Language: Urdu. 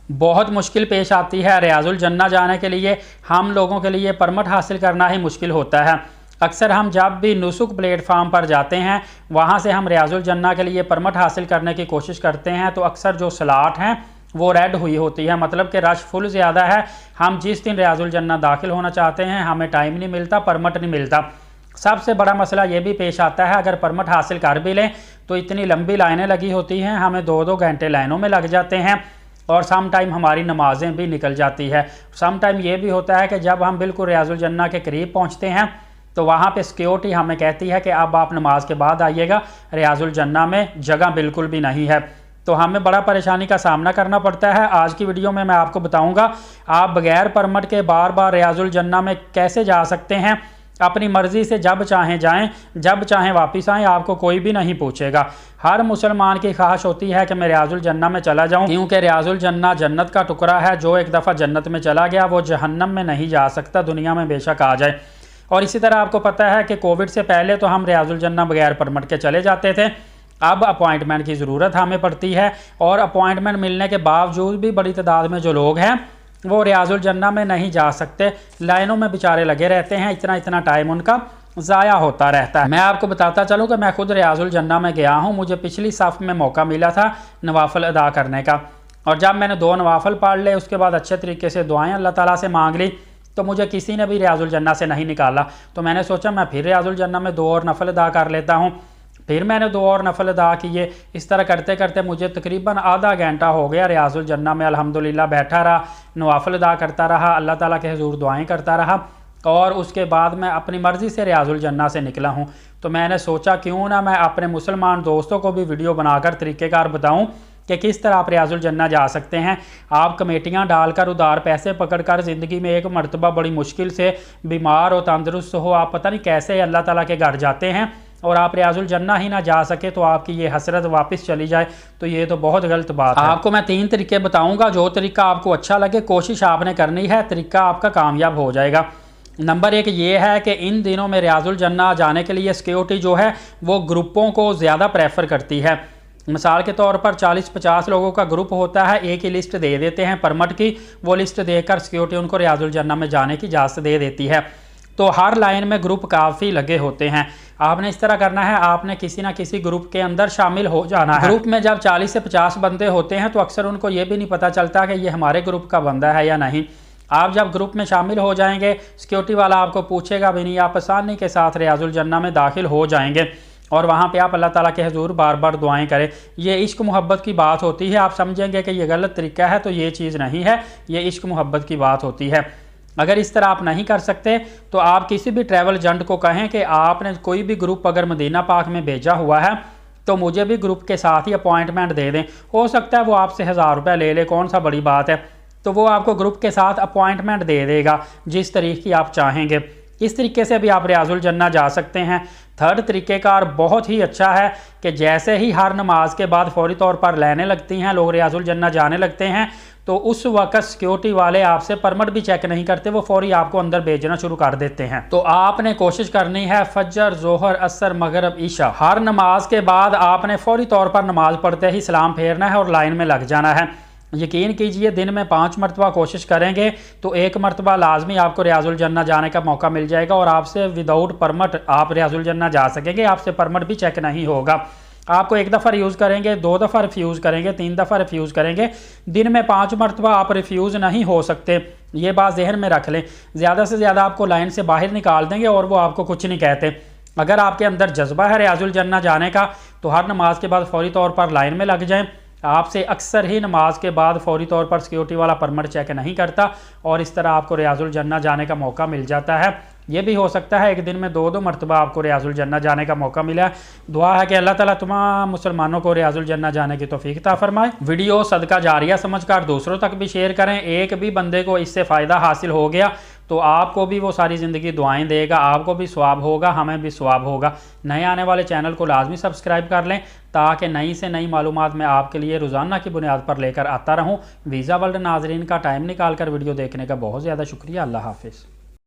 بہت مشکل پیش آتی ہے ریاض الجنہ جانے کے لیے، ہم لوگوں کے لیے پرمٹ حاصل کرنا ہی مشکل ہوتا ہے۔ اکثر ہم جب بھی نسک پلیٹ فارم پر جاتے ہیں، وہاں سے ہم ریاض الجنہ کے لیے پرمٹ حاصل کرنے کی کوشش کرتے ہیں، تو اکثر جو سلاٹ ہیں وہ ریڈ ہوئی ہوتی ہے، مطلب کہ رش فل زیادہ ہے۔ ہم جس دن ریاض الجنہ داخل ہونا چاہتے ہیں ہمیں ٹائم نہیں ملتا، پرمٹ نہیں ملتا۔ سب سے بڑا مسئلہ یہ بھی پیش آتا ہے اگر پرمٹ حاصل کر بھی لیں تو اتنی لمبی لائنیں لگی ہوتی ہیں، ہمیں 2-2 گھنٹے لائنوں میں لگ جاتے ہیں، اور سم ٹائم ہماری نمازیں بھی نکل جاتی ہے۔ سم ٹائم یہ بھی ہوتا ہے کہ جب ہم بالکل ریاض الجنہ کے قریب پہنچتے ہیں تو وہاں پہ سیکیورٹی ہمیں کہتی ہے کہ اب آپ نماز کے بعد آئیے گا، ریاض الجنہ میں جگہ بالکل بھی نہیں ہے، تو ہمیں بڑا پریشانی کا سامنا کرنا پڑتا ہے۔ آج کی ویڈیو میں آپ کو بتاؤں گا آپ بغیر پرمٹ کے بار بار ریاض الجنہ میں کیسے جا سکتے ہیں، اپنی مرضی سے جب چاہیں جائیں، جب چاہیں واپس آئیں، آپ کو کوئی بھی نہیں پوچھے گا۔ ہر مسلمان کی خواہش ہوتی ہے کہ میں ریاض الجنہ میں چلا جاؤں، کیونکہ ریاض الجنہ جنت کا ٹکڑا ہے، جو ایک دفعہ جنت میں چلا گیا وہ جہنم میں نہیں جا سکتا، دنیا میں بے شک آ جائے۔ اور اسی طرح آپ کو پتہ ہے کہ کووڈ سے پہلے تو ہم ریاض الجنہ بغیر پرمٹ کے چلے جاتے تھے، اب اپوائنٹمنٹ کی ضرورت ہمیں پڑتی ہے، اور اپوائنٹمنٹ ملنے کے باوجود بھی بڑی تعداد میں جو لوگ ہیں وہ ریاض الجنہ میں نہیں جا سکتے، لائنوں میں بیچارے لگے رہتے ہیں، اتنا ٹائم ان کا ضائع ہوتا رہتا ہے۔ میں آپ کو بتاتا چلوں کہ میں خود ریاض الجنہ میں گیا ہوں، مجھے پچھلی صف میں موقع ملا تھا نوافل ادا کرنے کا، اور جب میں نے 2 نوافل پڑھ لے، اس کے بعد اچھے طریقے سے دعائیں اللہ تعالیٰ سے مانگ لی، تو مجھے کسی نے بھی ریاض الجنہ سے نہیں نکالا، تو میں نے سوچا میں پھر ریاض الجنہ میں 2 اور نفل ادا کر لیتا ہوں۔ پھر میں نے 2 اور نفل ادا کیے، اس طرح کرتے کرتے مجھے تقریباً آدھا گھنٹہ ہو گیا ریاض الجنہ میں الحمدللہ بیٹھا رہا، نوافل ادا کرتا رہا، اللہ تعالیٰ کے حضور دعائیں کرتا رہا، اور اس کے بعد میں اپنی مرضی سے ریاض الجنہ سے نکلا ہوں۔ تو میں نے سوچا کیوں نہ میں اپنے مسلمان دوستوں کو بھی ویڈیو بنا کر طریقہ کار بتاؤں کہ کس طرح آپ ریاض الجنہ جا سکتے ہیں۔ آپ کمیٹیاں ڈال کر ادھار پیسے پکڑ کر زندگی میں ایک مرتبہ بڑی مشکل سے بیمار ہو، تندرست ہو، آپ پتہ نہیں کیسے اللہ تعالیٰ کے گھر جاتے ہیں، اور آپ ریاض الجنہ ہی نہ جا سکے تو آپ کی یہ حسرت واپس چلی جائے، تو یہ تو بہت غلط بات ہے۔ آپ کو میں 3 طریقے بتاؤں گا، جو طریقہ آپ کو اچھا لگے کوشش آپ نے کرنی ہے، طریقہ آپ کا کامیاب ہو جائے گا۔ نمبر 1 یہ ہے کہ ان دنوں میں ریاض الجنہ جانے کے لیے سیکیورٹی جو ہے وہ گروپوں کو زیادہ پریفر کرتی ہے۔ مثال کے طور پر 40-50 لوگوں کا گروپ ہوتا ہے، ایک ہی لسٹ دے دیتے ہیں پرمٹ کی، وہ لسٹ دے کر سیکیورٹی ان کو ریاض الجنہ میں جانے کی اجازت دے دیتی ہے، تو ہر لائن میں گروپ کافی لگے ہوتے ہیں۔ آپ نے اس طرح کرنا ہے، آپ نے کسی نہ کسی گروپ کے اندر شامل ہو جانا ہے۔ گروپ میں جب 40 سے 50 بندے ہوتے ہیں تو اکثر ان کو یہ بھی نہیں پتہ چلتا کہ یہ ہمارے گروپ کا بندہ ہے یا نہیں۔ آپ جب گروپ میں شامل ہو جائیں گے، سیکیورٹی والا آپ کو پوچھے گا بھی نہیں، آپ آسانی کے ساتھ ریاض الجنہ میں داخل ہو جائیں گے، اور وہاں پہ آپ اللہ تعالیٰ کے حضور بار بار دعائیں کریں۔ یہ عشق محبت کی بات ہوتی ہے، آپ سمجھیں گے کہ یہ غلط طریقہ ہے، تو یہ چیز نہیں ہے، یہ عشق محبت کی بات ہوتی ہے۔ اگر اس طرح آپ نہیں کر سکتے تو آپ کسی بھی ٹریول ایجنٹ کو کہیں کہ آپ نے کوئی بھی گروپ اگر مدینہ پاک میں بھیجا ہوا ہے تو مجھے بھی گروپ کے ساتھ ہی اپوائنٹمنٹ دے دیں، ہو سکتا ہے وہ آپ سے 1000 روپے لے لے، کون سا بڑی بات ہے، تو وہ آپ کو گروپ کے ساتھ اپوائنٹمنٹ دے دے گا جس طریقے کی آپ چاہیں گے۔ اس طریقے سے بھی آپ ریاض الجنہ جا سکتے ہیں۔ 3rd طریقہ کار بہت ہی اچھا ہے کہ جیسے ہی ہر نماز کے بعد فوری طور پر لینے لگتی ہیں، لوگ ریاض الجنہ جانے لگتے ہیں، تو اس وقت سیکیورٹی والے آپ سے پرمٹ بھی چیک نہیں کرتے، وہ فوری آپ کو اندر بھیجنا شروع کر دیتے ہیں۔ تو آپ نے کوشش کرنی ہے فجر، ظہر، عصر، مغرب، عشاء، ہر نماز کے بعد آپ نے فوری طور پر نماز پڑھتے ہی سلام پھیرنا ہے اور لائن میں لگ جانا ہے۔ یقین کیجئے دن میں 5 مرتبہ کوشش کریں گے تو 1 مرتبہ لازمی آپ کو ریاض الجنہ جانے کا موقع مل جائے گا، اور آپ سے وداؤٹ پرمٹ آپ ریاض الجنہ جا سکیں گے، آپ سے پرمٹ بھی چیک نہیں ہوگا۔ آپ کو 1 دفعہ ریفیوز کریں گے، 2 دفعہ ریفیوز کریں گے، 3 دفعہ ریفیوز کریں گے، دن میں 5 مرتبہ آپ ریفیوز نہیں ہو سکتے، یہ بات ذہن میں رکھ لیں۔ زیادہ سے زیادہ آپ کو لائن سے باہر نکال دیں گے اور وہ آپ کو کچھ نہیں کہتے۔ اگر آپ کے اندر جذبہ ہے ریاض الجنہ جانے کا تو ہر نماز کے بعد فوری طور پر لائن میں لگ جائیں۔ آپ سے اکثر ہی نماز کے بعد فوری طور پر سیکیورٹی والا پرمٹ چیک نہیں کرتا، اور اس طرح آپ کو ریاض الجنہ جانے کا موقع مل جاتا ہے۔ یہ بھی ہو سکتا ہے ایک دن میں 2 مرتبہ آپ کو ریاض الجنہ جانے کا موقع ملا ہے۔ دعا ہے کہ اللہ تعالیٰ تمام مسلمانوں کو ریاض الجنہ جانے کی توفیق عطا فرمائے۔ ویڈیو صدقہ جاریہ سمجھ کر دوسروں تک بھی شیئر کریں، ایک بھی بندے کو اس سے فائدہ حاصل ہو گیا تو آپ کو بھی وہ ساری زندگی دعائیں دے گا، آپ کو بھی ثواب ہوگا، ہمیں بھی ثواب ہوگا۔ نئے آنے والے چینل کو لازمی سبسکرائب کر لیں تاکہ نئی سے نئی معلومات میں آپ کے لیے روزانہ کی بنیاد پر لے کر آتا رہوں۔ ویزا ورلڈ ناظرین کا ٹائم نکال کر ویڈیو دیکھنے کا بہت زیادہ شکریہ۔ اللہ حافظ۔